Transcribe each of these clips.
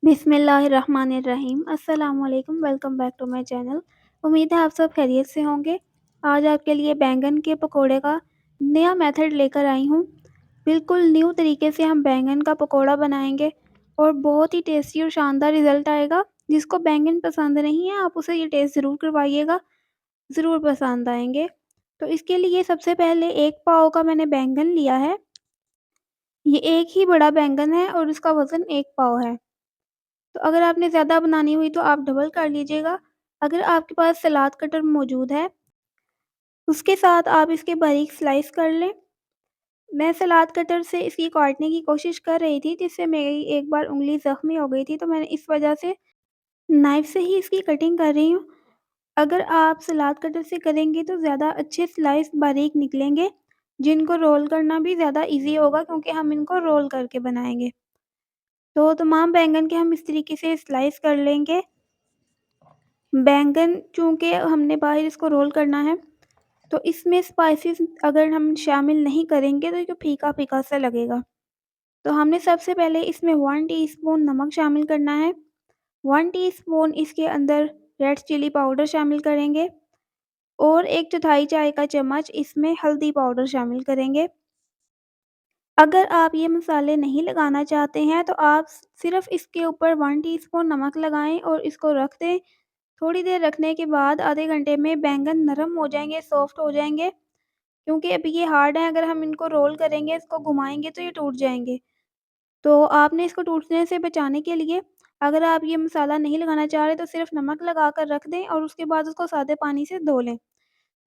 बिस्मिल्लाहिर्रहमानिर्रहीम। अस्सलामुअलैकुम, welcome back to my channel. उम्मीद है आप सब खैरियत से होंगे। आज आपके लिए बैंगन के पकोड़े का नया मेथड लेकर आई हूँ। बिल्कुल न्यू तरीके से हम बैंगन का पकोड़ा बनाएंगे और बहुत ही टेस्टी और शानदार रिज़ल्ट आएगा। जिसको बैंगन पसंद नहीं है आप उसे ये टेस्ट ज़रूर करवाइएगा, ज़रूर पसंद आएंगे। तो इसके लिए सबसे पहले 1 पाव का मैंने बैंगन लिया है। ये एक ही बड़ा बैंगन है और इसका वज़न 1 पाव है। तो अगर आपने ज़्यादा बनानी हुई तो आप डबल कर लीजिएगा। अगर आपके पास सलाद कटर मौजूद है, उसके साथ आप इसके बारीक स्लाइस कर लें। मैं सलाद कटर से इसकी काटने की कोशिश कर रही थी, जिससे मेरी एक बार उँगली ज़ख्मी हो गई थी, तो मैंने इस वजह से नाइफ़ से ही इसकी कटिंग कर रही हूँ। अगर आप सलाद कटर से करेंगे तो ज़्यादा अच्छे स्लाइस बारीक निकलेंगे, जिनको रोल करना भी ज़्यादा ईज़ी होगा क्योंकि हम इनको रोल करके बनाएँगे। तो तमाम बैंगन के हम इस तरीके से स्लाइस कर लेंगे। बैंगन चूँकि हमने बाहर इसको रोल करना है, तो इसमें स्पाइसेस अगर हम शामिल नहीं करेंगे तो ये फीका-फीका सा लगेगा। तो हमने सबसे पहले इसमें 1 टीस्पून नमक शामिल करना है, 1 टीस्पून इसके अंदर रेड चिली पाउडर शामिल करेंगे और 1/4 चाय का चम्मच इसमें हल्दी पाउडर शामिल करेंगे। अगर आप ये मसाले नहीं लगाना चाहते हैं तो आप सिर्फ़ इसके ऊपर 1 टीस्पून नमक लगाएँ और इसको रख दें। थोड़ी देर रखने के बाद आधे घंटे में बैंगन नरम हो जाएँगे, सॉफ्ट हो जाएँगे, क्योंकि अभी ये हार्ड हैं, अगर हम इनको रोल करेंगे, इसको घुमाएँगे तो ये टूट जाएँगे। तो आपने इसको टूटने से बचाने के लिए अगर आप ये मसाला नहीं लगाना चाह रहे तो सिर्फ़ नमक लगा कर रख दें और उसके बाद उसको सादे पानी से धो लें।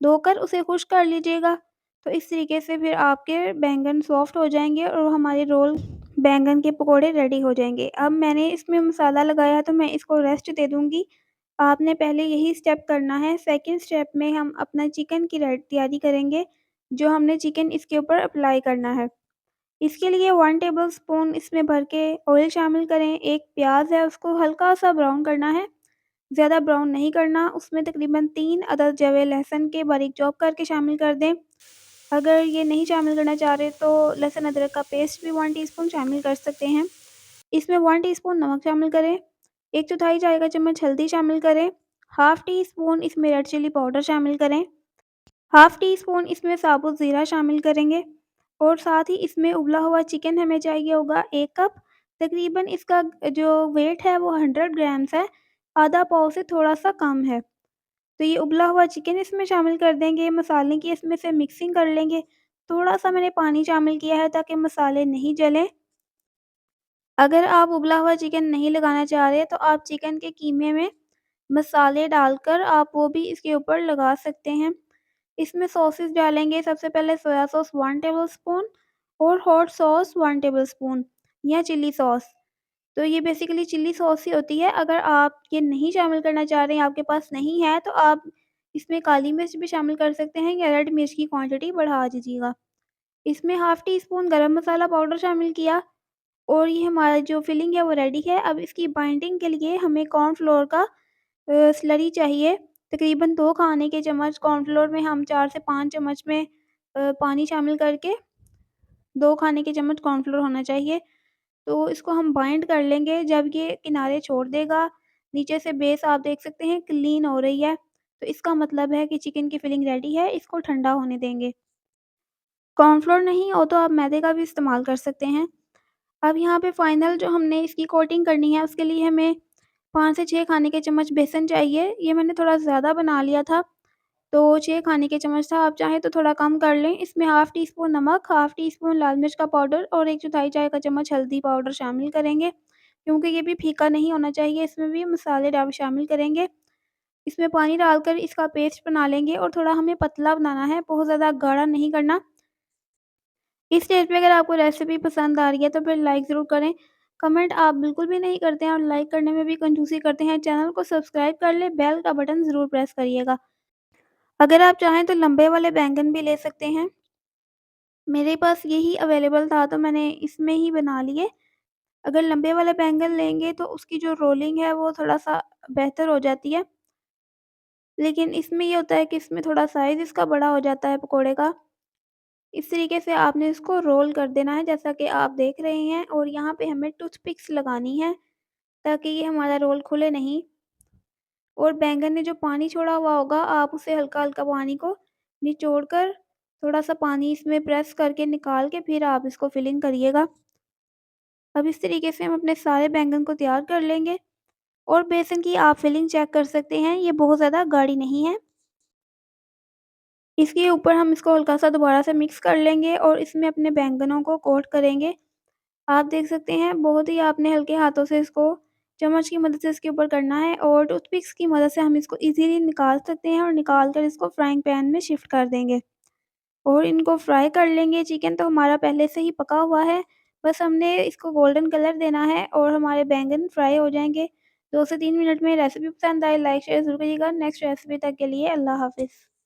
धोकर उसे खुश्क कर लीजिएगा। तो इस तरीके से फिर आपके बैंगन सॉफ्ट हो जाएँगे और हमारे रोल बैंगन के पकोड़े रेडी हो जाएँगे। अब मैंने इसमें मसाला लगाया तो मैं इसको रेस्ट दे दूँगी। आपने पहले यही स्टेप करना है। सेकंड स्टेप में हम अपना चिकन की तैयारी करेंगे, जो हमने चिकन इसके ऊपर अप्लाई करना है। इसके लिए 1 टेबलस्पून इसमें भर के ऑयल शामिल करें। एक प्याज़ है उसको हल्का-सा ब्राउन करना है, ज़्यादा ब्राउन नहीं करना। उसमें तकरीबन 3 अदद जवे लहसुन के बारीक चॉप करके शामिल कर दें। अगर ये नहीं शामिल करना चाह रहे तो लहसुन अदरक का पेस्ट भी 1 टीस्पून शामिल कर सकते हैं। इसमें 1 टीस्पून नमक शामिल करें, 1/4 चाय का चम्मच हल्दी शामिल करें, हाफ़ टी स्पून इसमें रेड चिली पाउडर शामिल करें, हाफ़ टी स्पून इसमें साबुत ज़ीरा शामिल करेंगे और साथ ही इसमें उबला हुआ चिकन हमें चाहिए होगा 1 कप। तकरीबन इसका जो वेट है वो 100 ग्राम्स है, आधा पाव से थोड़ा-सा कम है। तो ये उबला हुआ चिकन इसमें शामिल कर देंगे, मसाले की इसमें से मिक्सिंग कर लेंगे। थोड़ा-सा मैंने पानी शामिल किया है ताकि मसाले नहीं जलें। अगर आप उबला हुआ चिकन नहीं लगाना चाह रहे तो आप चिकन के कीमे में मसाले डालकर आप वो भी इसके ऊपर लगा सकते हैं। इसमें सॉसेस डालेंगे, सबसे पहले सोया सॉस 1 टेबलस्पून और हॉट सॉस 1 टेबलस्पून या चिली सॉस। तो ये बेसिकली चिली सॉस ही होती है। अगर आप ये नहीं शामिल करना चाह रहे हैं, आपके पास नहीं है, तो आप इसमें काली मिर्च भी शामिल कर सकते हैं या रेड मिर्च की क्वांटिटी बढ़ा दीजिएगा। इसमें हाफ़ टी स्पून गरम मसाला पाउडर शामिल किया और ये हमारा जो फिलिंग है वो रेडी है। अब इसकी बाइंडिंग के लिए हमें कॉर्नफ्लोर का स्लरी चाहिए। तकरीबन 2 खाने के चम्मच कॉर्नफ्लोर में हम 4 से 5 चम्मच में पानी शामिल करके 2 खाने के चम्मच कॉर्नफ्लोर होना चाहिए। तो इसको हम बाइंड कर लेंगे। जब ये किनारे छोड़ देगा, नीचे से बेस आप देख सकते हैं क्लीन हो रही है, तो इसका मतलब है कि चिकन की फिलिंग रेडी है। इसको ठंडा होने देंगे। कॉर्नफ्लोर नहीं हो तो आप मैदे का भी इस्तेमाल कर सकते हैं। अब यहाँ पे फाइनल जो हमने इसकी कोटिंग करनी है उसके लिए हमें 5 से 6 खाने के चम्मच बेसन चाहिए। ये मैंने थोड़ा ज़्यादा बना लिया था, तो 6 खाने के चम्मच था। आप चाहें तो थोड़ा कम कर लें। इसमें हाफ़ टी स्पून नमक, हाफ़ टी स्पून लाल मिर्च का पाउडर और 1/4 चाय का चम्मच हल्दी पाउडर शामिल करेंगे, क्योंकि ये भी फीका नहीं होना चाहिए। इसमें भी मसाले डाल शामिल करेंगे। इसमें पानी डालकर इसका पेस्ट बना लेंगे और थोड़ा हमें पतला बनाना है, बहुत ज़्यादा गाढ़ा नहीं करना। इस स्टेज पे अगर आपको रेसिपी पसंद आ रही है तो फिर लाइक ज़रूर करें। कमेंट आप बिल्कुल भी नहीं करते हैं और लाइक करने में भी कंजूसी करते हैं। चैनल को सब्सक्राइब कर लें, बेल का बटन ज़रूर प्रेस करिएगा। अगर आप चाहें तो लंबे वाले बैंगन भी ले सकते हैं। मेरे पास यही अवेलेबल था तो मैंने इसमें ही बना लिए। अगर लंबे वाले बैंगन लेंगे तो उसकी जो रोलिंग है वो थोड़ा-सा बेहतर हो जाती है। लेकिन इसमें ये होता है कि इसमें थोड़ा साइज़ इसका बड़ा हो जाता है पकोड़े का। इस तरीके से आपने इसको रोल कर देना है जैसा कि आप देख रहे हैं और यहाँ पे हमें टूथपिक्स लगानी है ताकि ये हमारा रोल खुले नहीं। और बैंगन ने जो पानी छोड़ा हुआ होगा, आप उसे हल्का-हल्का पानी को निचोड़ कर थोड़ा-सा पानी इसमें प्रेस करके निकाल के फिर आप इसको फिलिंग करिएगा। अब इस तरीके से हम अपने सारे बैंगन को तैयार कर लेंगे। और बेसन की आप फिलिंग चेक कर सकते हैं, ये बहुत ज़्यादा गाढ़ी नहीं है। इसके ऊपर हम इसको हल्का-सा दोबारा से मिक्स कर लेंगे और इसमें अपने बैंगनों को कोट करेंगे। आप देख सकते हैं, बहुत ही आपने हल्के हाथों से इसको चम्मच की मदद से इसके ऊपर करना है और टूथपिक्स की मदद से हम इसको ईज़िली निकाल सकते हैं और निकाल कर इसको फ्राइंग पैन में शिफ्ट कर देंगे। और इनको फ्राई कर लेंगे। चिकन तो हमारा पहले से ही पका हुआ है, बस हमने इसको गोल्डन कलर देना है और हमारे बैंगन फ्राई हो जाएँगे। 2 से 3 मिनट में। रेसिपी पसंद आए लाइक शेयर ज़रूर करिएगा। नेक्स्ट रेसिपी तक के लिए अल्लाह हाफ़िज़।